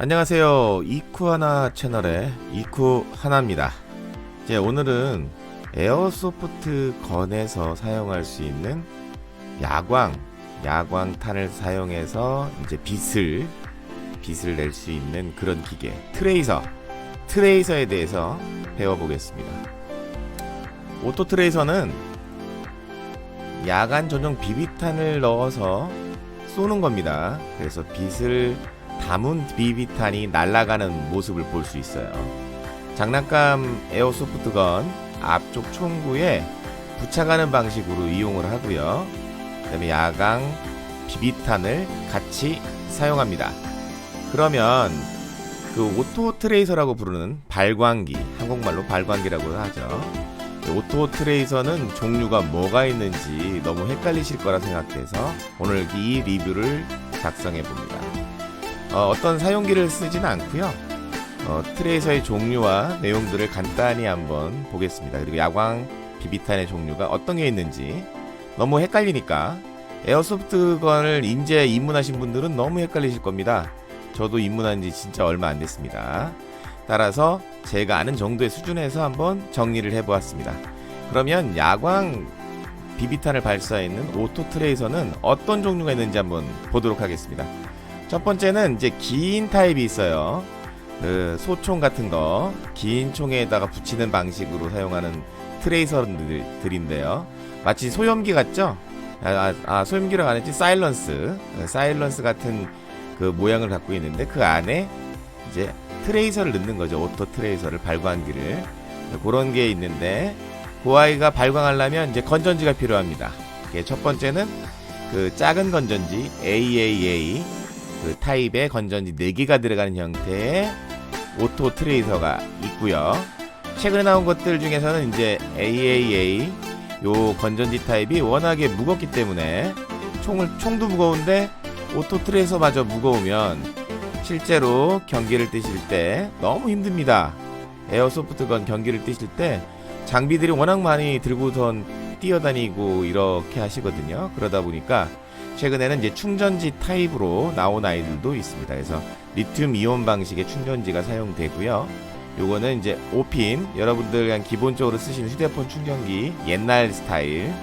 안녕하세요. 이쿠하나 채널의 이쿠하나입니다. 오늘은 에어소프트 건에서 사용할 수 있는 야광탄을 사용해서 이제 빛을 낼 수 있는 그런 기계 트레이서에 대해서 배워보겠습니다. 오토 트레이서는 야간 전용 비비탄을 넣어서 쏘는 겁니다. 그래서 빛을 담은 비비탄이 날아가는 모습을 볼 수 있어요. 장난감 에어소프트건 앞쪽 총구에 부착하는 방식으로 이용을 하고요. 그 다음에 야광 비비탄을 같이 사용합니다. 그러면 그 오토 트레이서라고 부르는 발광기, 한국말로 발광기라고 하죠. 오토 트레이서는 종류가 뭐가 있는지 너무 헷갈리실 거라 생각해서 오늘 이 리뷰를 작성해 봅니다. 어떤 사용기를 쓰지는 않고요. 트레이서의 종류와 내용들을 간단히 한번 보겠습니다. 그리고 야광 비비탄의 종류가 어떤 게 있는지 너무 헷갈리니까 에어소프트건을 이제 입문하신 분들은 너무 헷갈리실 겁니다. 저도 입문한 지 진짜 얼마 안 됐습니다. 따라서 제가 아는 정도의 수준에서 한번 정리를 해보았습니다. 그러면 야광 비비탄을 발사하는 오토 트레이서는 어떤 종류가 있는지 한번 보도록 하겠습니다. 첫 번째는 이제 긴 타입이 있어요. 소총 같은 거 긴 총에다가 붙이는 방식으로 사용하는 트레이서들인데요. 마치 소염기 같죠? 소염기라고 안 했지? 사일런스 같은 그 모양을 갖고 있는데 그 안에 이제 트레이서를 넣는 거죠. 오토 트레이서를, 발광기를. 그런 게 있는데 그 아이가 발광하려면 이제 건전지가 필요합니다. 첫 번째는 그 작은 건전지 AAA 그 타입의 건전지 4개가 들어가는 형태의 오토 트레이서가 있고요. 최근에 나온 것들 중에서는 이제 AAA 요 건전지 타입이 워낙에 무겁기 때문에 총도 무거운데 오토 트레이서마저 무거우면 실제로 경기를 뛰실 때 너무 힘듭니다. 에어소프트건 경기를 뛰실 때 장비들이 워낙 많이 들고선 뛰어다니고 이렇게 하시거든요. 그러다 보니까 최근에는 이제 충전지 타입으로 나온 아이들도 있습니다. 그래서 리튬 이온 방식의 충전지가 사용되고요. 요거는 이제 5핀, 여러분들 그냥 기본적으로 쓰시는 휴대폰 충전기 옛날 스타일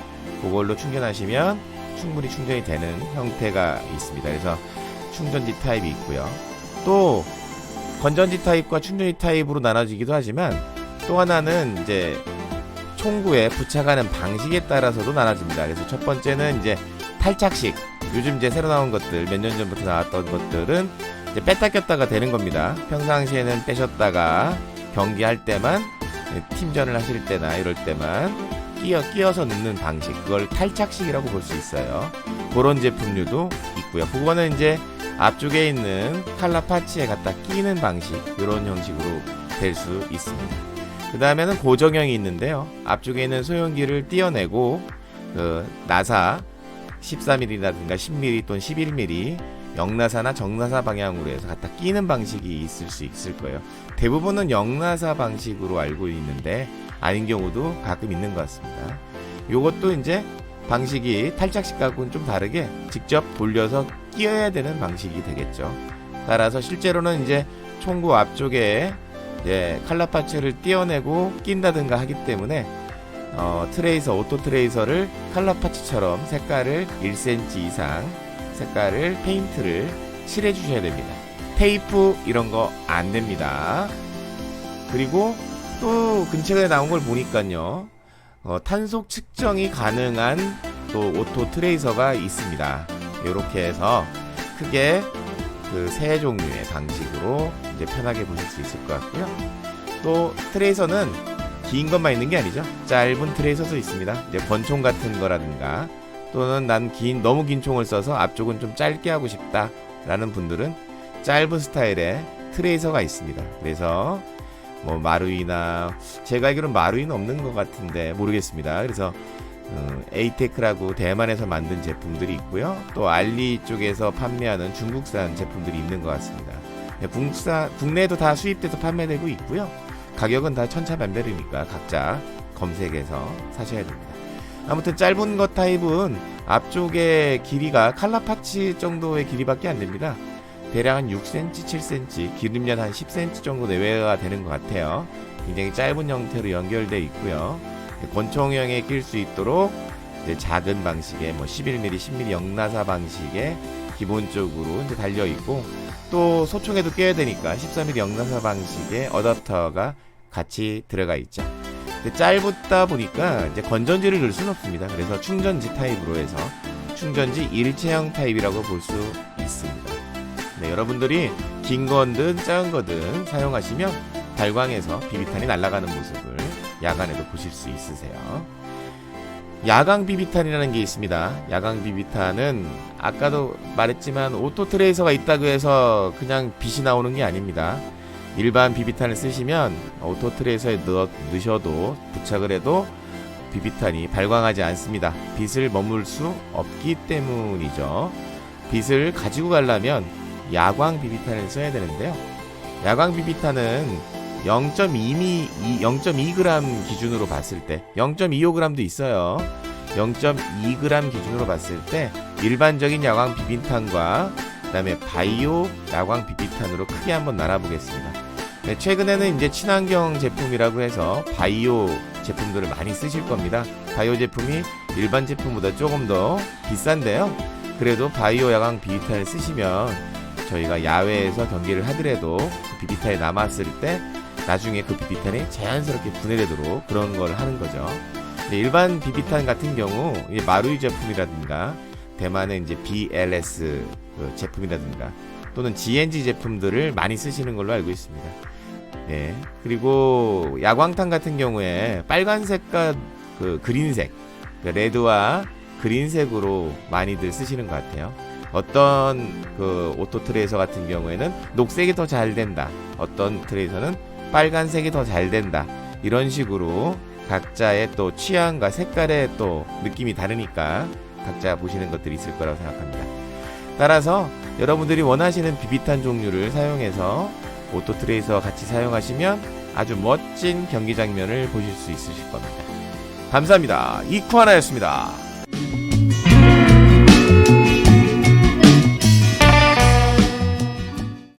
그걸로 충전하시면 충분히 충전이 되는 형태가 있습니다. 그래서 충전지 타입이 있고요. 또 건전지 타입과 충전지 타입으로 나눠지기도 하지만 또 하나는 이제 총구에 부착하는 방식에 따라서도 나눠집니다. 그래서 첫 번째는 이제 탈착식, 요즘 이제 새로 나온 것들, 몇 년 전부터 나왔던 것들은 이제 뺐다 꼈다가 되는 겁니다. 평상시에는 빼셨다가 경기할 때만, 팀전을 하실 때나 이럴 때만 끼어서 넣는 방식, 그걸 탈착식이라고 볼 수 있어요. 그런 제품류도 있고요. 그거는 이제 앞쪽에 있는 칼라 파츠에 갖다 끼는 방식, 이런 형식으로 될 수 있습니다. 그 다음에는 고정형이 있는데요. 앞쪽에 있는 소형기를 띄어내고 나사 14mm라든가 10mm 또는 11mm 역나사나 정나사 방향으로 해서 갖다 끼는 방식이 있을 수 있을 거예요. 대부분은 역나사 방식으로 알고 있는데 아닌 경우도 가끔 있는 것 같습니다. 요것도 이제 방식이 탈착식하고는 좀 다르게 직접 돌려서 끼워야 되는 방식이 되겠죠. 따라서 실제로는 이제 총구 앞쪽에 칼라 파츠를 띄어내고 낀다든가 하기 때문에 트레이서, 오토 트레이서를 칼라 파츠처럼 색깔을 1cm 이상 색깔을 페인트를 칠해 주셔야 됩니다. 테이프 이런 거 안 됩니다. 그리고 또 근처에 나온 걸 보니까요, 탄속 측정이 가능한 또 오토 트레이서가 있습니다. 이렇게 해서 크게 그 세 종류의 방식으로 이제 편하게 보실 수 있을 것 같고요. 또 트레이서는 긴 것만 있는 게 아니죠. 짧은 트레이서도 있습니다. 이제 권총 같은 거라든가 또는 난 너무 긴 총을 써서 앞쪽은 좀 짧게 하고 싶다 라는 분들은 짧은 스타일의 트레이서가 있습니다. 그래서 뭐 마루이나, 제가 알기로는 마루이는 없는 것 같은데 모르겠습니다. 그래서 에이테크라고 대만에서 만든 제품들이 있고요. 또 알리 쪽에서 판매하는 중국산 제품들이 있는 것 같습니다. 국내에도 다 수입돼서 판매되고 있고요. 가격은 다 천차만별이니까 각자 검색해서 사셔야 됩니다. 아무튼 짧은 것 타입은 앞쪽의 길이가 칼라 파츠 정도의 길이밖에 안 됩니다. 대략 한 6cm, 7cm, 기름연 한 10cm 정도 내외가 되는 것 같아요. 굉장히 짧은 형태로 연결되어 있고요. 권총형에 낄 수 있도록 이제 작은 방식의 뭐 11mm, 10mm 영나사 방식의 기본적으로 이제 달려 있고, 또 소총에도 껴야 되니까 13mm 영나사 방식의 어댑터가 같이 들어가 있죠. 근데 짧다 보니까 이제 건전지를 넣을 수는 없습니다. 그래서 충전지 타입으로 해서 충전지 일체형 타입이라고 볼 수 있습니다. 네, 여러분들이 긴 거든 작은 거든 사용하시면 발광해서 비비탄이 날아가는 모습을 야간에도 보실 수 있으세요. 야광 비비탄이라는 게 있습니다. 야광 비비탄은 아까도 말했지만 오토 트레이서가 있다고 해서 그냥 빛이 나오는 게 아닙니다. 일반 비비탄을 쓰시면 오토 트레이서에 넣으셔도 부착을 해도 비비탄이 발광하지 않습니다. 빛을 머물 수 없기 때문이죠. 빛을 가지고 가려면 야광 비비탄을 써야 되는데요. 야광 비비탄은 0.2g 기준으로 봤을 때 0.25g도 있어요. 0.2g 기준으로 봤을 때 일반적인 야광 비비탄과 그 다음에 바이오 야광 비비탄으로 크게 한번 나눠보겠습니다. 네, 최근에는 이제 친환경 제품이라고 해서 바이오 제품들을 많이 쓰실 겁니다. 바이오 제품이 일반 제품보다 조금 더 비싼데요. 그래도 바이오 야광 비비탄을 쓰시면 저희가 야외에서 경기를 하더라도 그 비비탄이 남았을 때 나중에 그 비비탄이 자연스럽게 분해되도록 그런 걸 하는 거죠. 일반 비비탄 같은 경우 마루이 제품이라든가 대만의 이제 BLS 제품이라든가 또는 GNG 제품들을 많이 쓰시는 걸로 알고 있습니다. 네. 그리고 야광탄 같은 경우에 빨간색과 그 그린색, 레드와 그린색으로 많이들 쓰시는 것 같아요. 어떤 그 오토 트레이서 같은 경우에는 녹색이 더 잘 된다. 어떤 트레이서는 빨간색이 더 잘 된다. 이런 식으로 각자의 또 취향과 색깔의 또 느낌이 다르니까 각자 보시는 것들이 있을 거라고 생각합니다. 따라서 여러분들이 원하시는 비비탄 종류를 사용해서 오토 트레이서와 같이 사용하시면 아주 멋진 경기 장면을 보실 수 있으실 겁니다. 감사합니다. 이쿠하나였습니다.